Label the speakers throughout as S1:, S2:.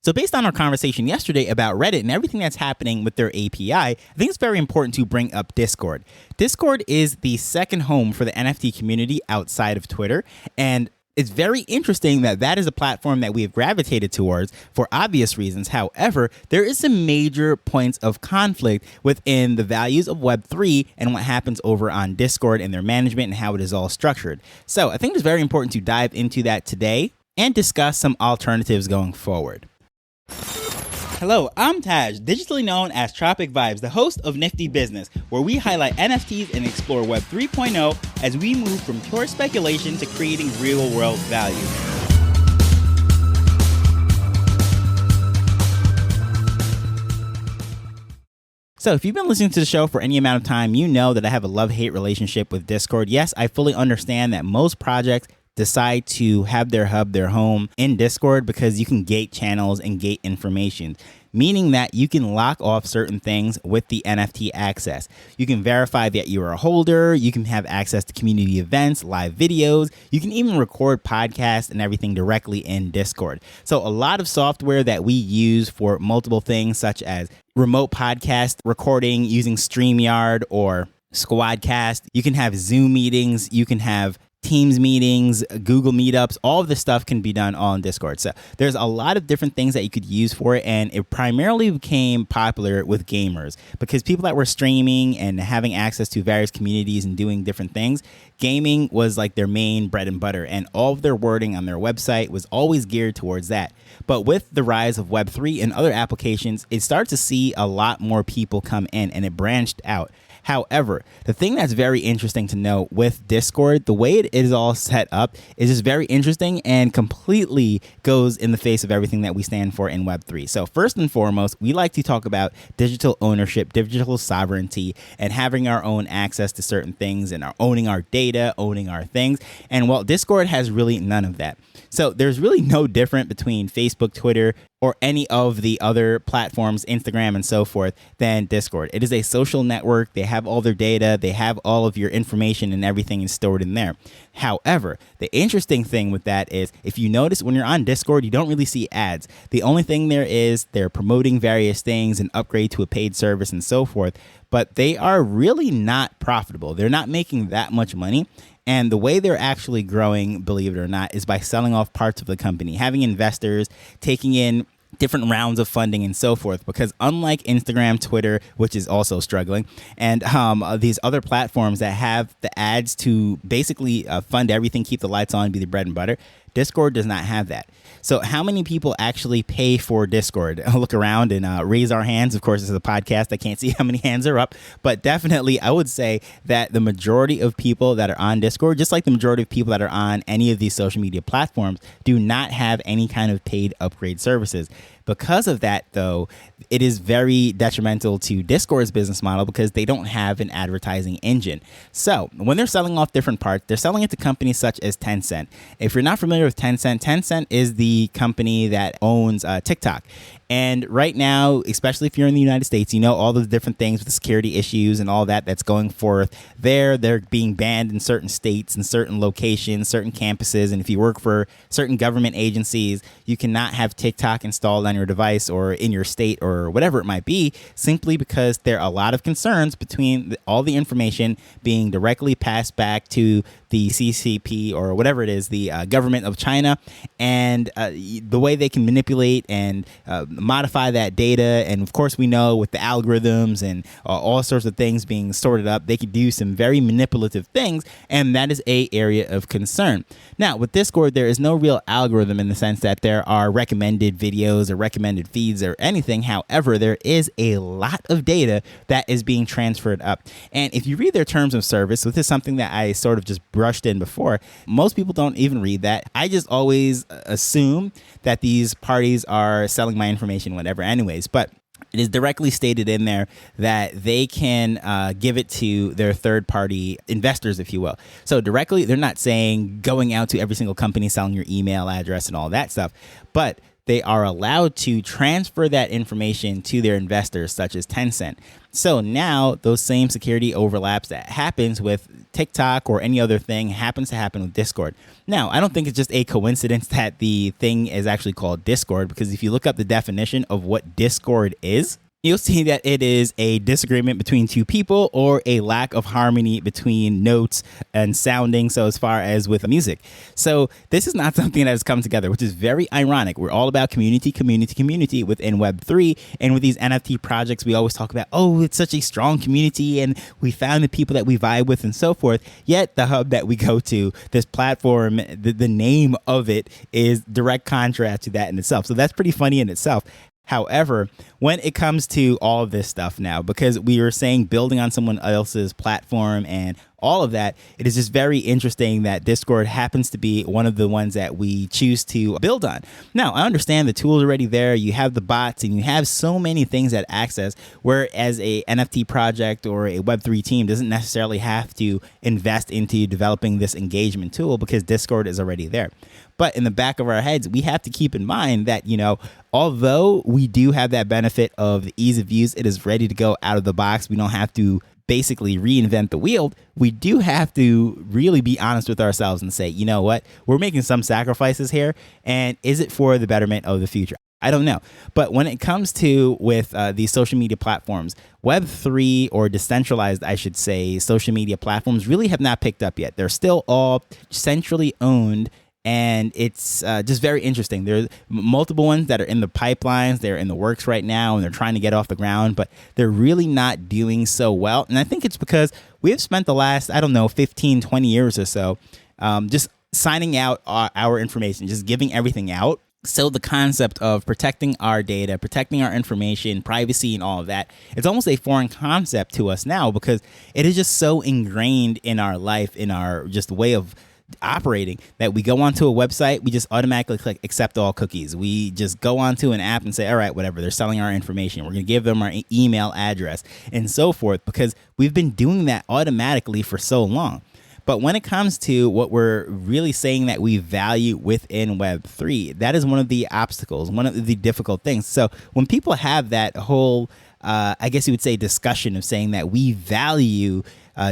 S1: So based on our conversation yesterday about Reddit and everything that's happening with their API, I think it's very important to bring up Discord. Discord is the second home for the NFT community outside of Twitter, and it's very interesting that that is a platform that we have gravitated towards for obvious reasons. However, there is some major points of conflict within the values of Web3 and what happens over on Discord and their management and how it is all structured. So I think it's very important to dive into that today and discuss some alternatives going forward. Hello, I'm Taj, digitally known as Tropic Vibes, the host of Nifty Business, where we highlight NFTs and explore Web 3.0 as we move from pure speculation to creating real-world value. So if you've been listening to the show for any amount of time, you know that I have a love-hate relationship with Discord. Yes, I fully understand that most projects decide to have their hub, their home in Discord because you can gate channels and gate information, meaning that you can lock off certain things with the NFT access. You can verify that you're a holder, you can have access to community events, live videos, you can even record podcasts and everything directly in Discord. So a lot of software that we use for multiple things such as remote podcast recording using StreamYard or Squadcast, you can have Zoom meetings, you can have Teams meetings, Google Meetups, all of this stuff can be done all in Discord. So there's a lot of different things that you could use for it, and it primarily became popular with gamers because people that were streaming and having access to various communities and doing different things, gaming was like their main bread and butter, and all of their wording on their website was always geared towards that. But with the rise of Web3 and other applications, it started to see a lot more people come in, and it branched out. However, the thing that's very interesting to note with Discord, the way it is all set up is just very interesting and completely goes in the face of everything that we stand for in Web3. So first and foremost, we like to talk about digital ownership, digital sovereignty, and having our own access to certain things and owning our data, owning our things. And well, Discord has really none of that. So there's really no difference between Facebook, Twitter, or any of the other platforms, Instagram and so forth, than Discord. It is a social network. They have all their data. They have all of your information and everything is stored in there. However, the interesting thing with that is if you notice when you're on Discord, you don't really see ads. The only thing there is they're promoting various things and upgrade to a paid service and so forth, but they are really not profitable. They're not making that much money. And the way they're actually growing, believe it or not, is by selling off parts of the company, having investors, taking in different rounds of funding and so forth, because unlike Instagram, Twitter, which is also struggling, and these other platforms that have the ads to basically fund everything, keep the lights on, be the bread and butter, Discord does not have that. So how many people actually pay for Discord? I'll look around and raise our hands. Of course, this is a podcast. I can't see how many hands are up, but definitely I would say that the majority of people that are on Discord, just like the majority of people that are on any of these social media platforms, do not have any kind of paid upgrade services. Because of that, though, it is very detrimental to Discord's business model because they don't have an advertising engine. So when they're selling off different parts, they're selling it to companies such as Tencent. If you're not familiar with Tencent, Tencent is the company that owns TikTok. And right now, especially if you're in the United States, you know all the different things with the security issues and all that that's going forth there. They're being banned in certain states and certain locations, certain campuses. And if you work for certain government agencies, you cannot have TikTok installed on your device or in your state or whatever it might be, simply because there are a lot of concerns between all the information being directly passed back to the CCP or whatever it is, the government of China, and the way they can manipulate and modify that data. And of course, we know with the algorithms and all sorts of things being sorted up, they could do some very manipulative things, and that is a area of concern. Now, with Discord, there is no real algorithm in the sense that there are recommended videos or recommended feeds or anything. However, there is a lot of data that is being transferred up. And if you read their terms of service, so this is something that I sort of just brushed in before, most people don't even read that. I just always assume that these parties are selling my information, whatever, anyways. But it is directly stated in there that they can give it to their third-party investors, if you will. So directly, they're not saying going out to every single company, selling your email address and all that stuff. But they are allowed to transfer that information to their investors, such as Tencent. So now those same security overlaps that happens with TikTok or any other thing happens to happen with Discord. Now, I don't think it's just a coincidence that the thing is actually called Discord, because if you look up the definition of what Discord is, you'll see that it is a disagreement between two people or a lack of harmony between notes and sounding. So as far as with music. So this is not something that has come together, which is very ironic. We're all about community within Web3. And with these NFT projects, we always talk about, oh, it's such a strong community and we found the people that we vibe with and so forth. Yet the hub that we go to, this platform, the name of it is direct contrast to that in itself. So that's pretty funny in itself. However, when it comes to all of this stuff now, because we were saying building on someone else's platform and all of that, it is just very interesting that Discord happens to be one of the ones that we choose to build on. Now, I understand the tools are already there. You have the bots and you have so many things that access, whereas a NFT project or a Web3 team doesn't necessarily have to invest into developing this engagement tool because Discord is already there. But in the back of our heads, we have to keep in mind that, although we do have that benefit of the ease of use, it is ready to go out of the box. We don't have to basically reinvent the wheel. We do have to really be honest with ourselves and say, you know what, we're making some sacrifices here. And is it for the betterment of the future? I don't know. But when it comes to with these social media platforms, Web3 or decentralized, I should say, social media platforms really have not picked up yet. They're still all centrally owned. And it's just very interesting. There's multiple ones that are in the pipelines. They're in the works right now, and they're trying to get off the ground, but they're really not doing so well. And I think it's because we have spent the last, 15, 20 years or so just signing out our information, just giving everything out. So the concept of protecting our data, protecting our information, privacy, and all of that, it's almost a foreign concept to us now because it is just so ingrained in our life, in our just way of operating, that we go onto a website, we just automatically click accept all cookies. We just go onto an app and say, all right, whatever, they're selling our information. We're going to give them our email address and so forth because we've been doing that automatically for so long. But when it comes to what we're really saying that we value within Web3, that is one of the obstacles, one of the difficult things. So when people have that whole, I guess you would say, discussion of saying that we value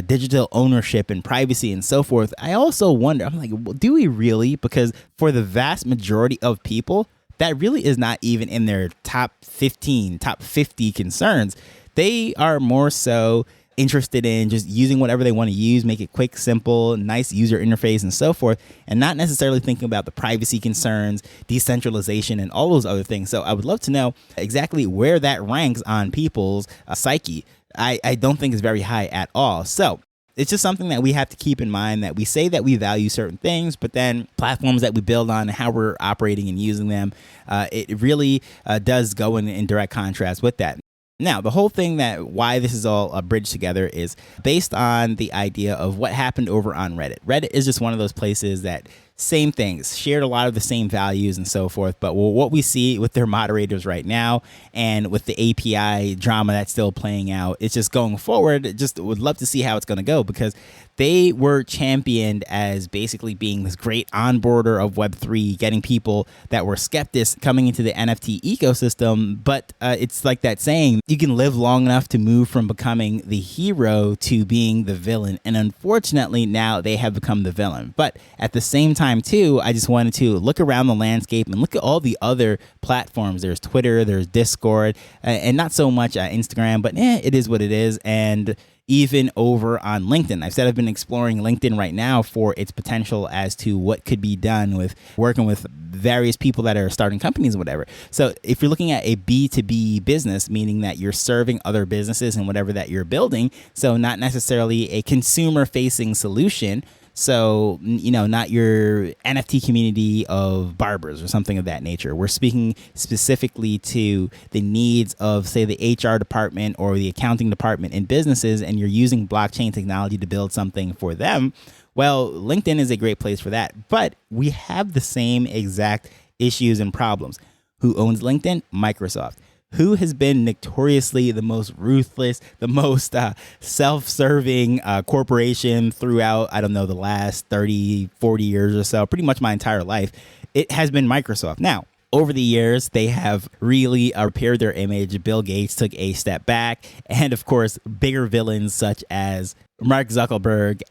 S1: digital ownership and privacy and so forth, I also wonder, I'm like, well, do we really? Because for the vast majority of people, that really is not even in their top 15, top 50 concerns. They are more so interested in just using whatever they want to use, make it quick, simple, nice user interface and so forth, and not necessarily thinking about the privacy concerns, decentralization, and all those other things. So I would love to know exactly where that ranks on people's psyche. I don't think it's very high at all. So it's just something that we have to keep in mind, that we say that we value certain things, but then platforms that we build on and how we're operating and using them, it really does go in direct contrast with that. Now, the whole thing that why this is all bridged together is based on the idea of what happened over on Reddit. Reddit is just one of those places that same things, shared a lot of the same values and so forth. But what we see with their moderators right now and with the API drama that's still playing out, it's just going forward. Just would love to see how it's going to go because they were championed as basically being this great onboarder of Web3, getting people that were skeptics coming into the NFT ecosystem. But it's like that saying, you can live long enough to move from becoming the hero to being the villain. And unfortunately, now they have become the villain. But at the same time, too, I just wanted to look around the landscape and look at all the other platforms. There's Twitter, there's Discord, and not so much Instagram, but it is what it is. And even over on LinkedIn. I've said I've been exploring LinkedIn right now for its potential as to what could be done with working with various people that are starting companies and whatever. So if you're looking at a B2B business, meaning that you're serving other businesses and whatever that you're building, so not necessarily a consumer-facing solution, so, not your NFT community of barbers or something of that nature. We're speaking specifically to the needs of, say, the HR department or the accounting department in businesses, and you're using blockchain technology to build something for them. Well, LinkedIn is a great place for that. But we have the same exact issues and problems. Who owns LinkedIn? Microsoft. Who has been notoriously the most ruthless, the most self-serving corporation throughout, the last 30, 40 years or so, pretty much my entire life? It has been Microsoft. Now, over the years, they have really repaired their image. Bill Gates took a step back. And of course, bigger villains such as Mark Zuckerberg,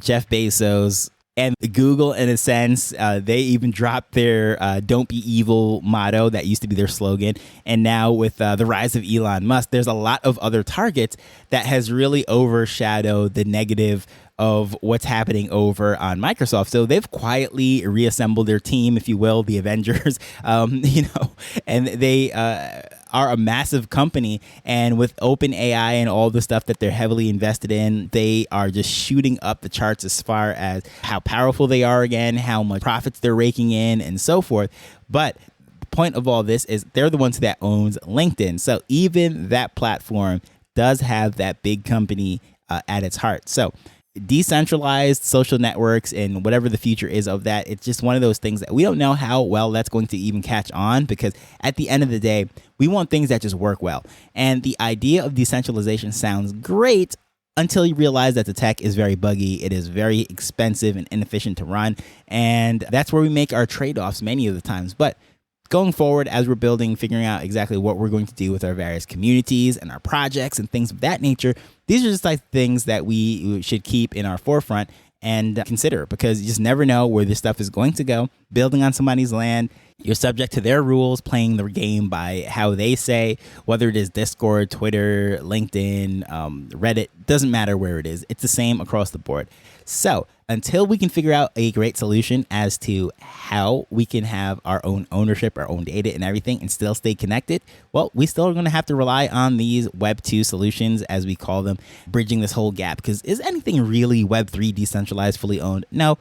S1: Jeff Bezos, and Google, in a sense, they even dropped their "Don't be evil" motto that used to be their slogan. And now with the rise of Elon Musk, there's a lot of other targets that has really overshadowed the negative of what's happening over on Microsoft. So they've quietly reassembled their team, if you will, the Avengers, and they are a massive company. And with OpenAI and all the stuff that they're heavily invested in, they are just shooting up the charts as far as how powerful they are again, how much profits they're raking in, and so forth. But the point of all this is they're the ones that owns LinkedIn. So even that platform does have that big company at its heart. So decentralized social networks and whatever the future is of that, it's just one of those things that we don't know how well that's going to even catch on, because at the end of the day, we want things that just work well. And the idea of decentralization sounds great until you realize that the tech is very buggy, it is very expensive and inefficient to run, and that's where we make our trade-offs many of the times. But going forward, as we're building, figuring out exactly what we're going to do with our various communities and our projects and things of that nature, these are just like things that we should keep in our forefront and consider, because you just never know where this stuff is going to go. Building on somebody's land, you're subject to their rules, playing the game by how they say, whether it is Discord, Twitter, LinkedIn, Reddit, doesn't matter where it is. It's the same across the board. So until we can figure out a great solution as to how we can have our own ownership, our own data and everything, and still stay connected, well, we still are going to have to rely on these Web2 solutions, as we call them, bridging this whole gap. Because is anything really Web3 decentralized, fully owned? No.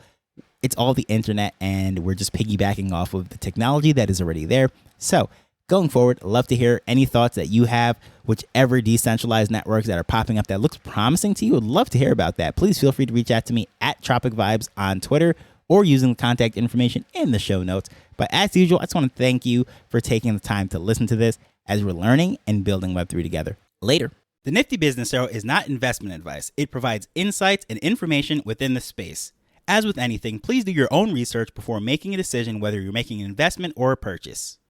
S1: It's all the internet, and we're just piggybacking off of the technology that is already there. So going forward, I'd love to hear any thoughts that you have, whichever decentralized networks that are popping up that looks promising to you. I'd love to hear about that. Please feel free to reach out to me at Tropic Vibes on Twitter, or using the contact information in the show notes. But as usual, I just want to thank you for taking the time to listen to this as we're learning and building Web3 together. Later. The Nifty Business Arrow is not investment advice. It provides insights and information within the space. As with anything, please do your own research before making a decision whether you're making an investment or a purchase.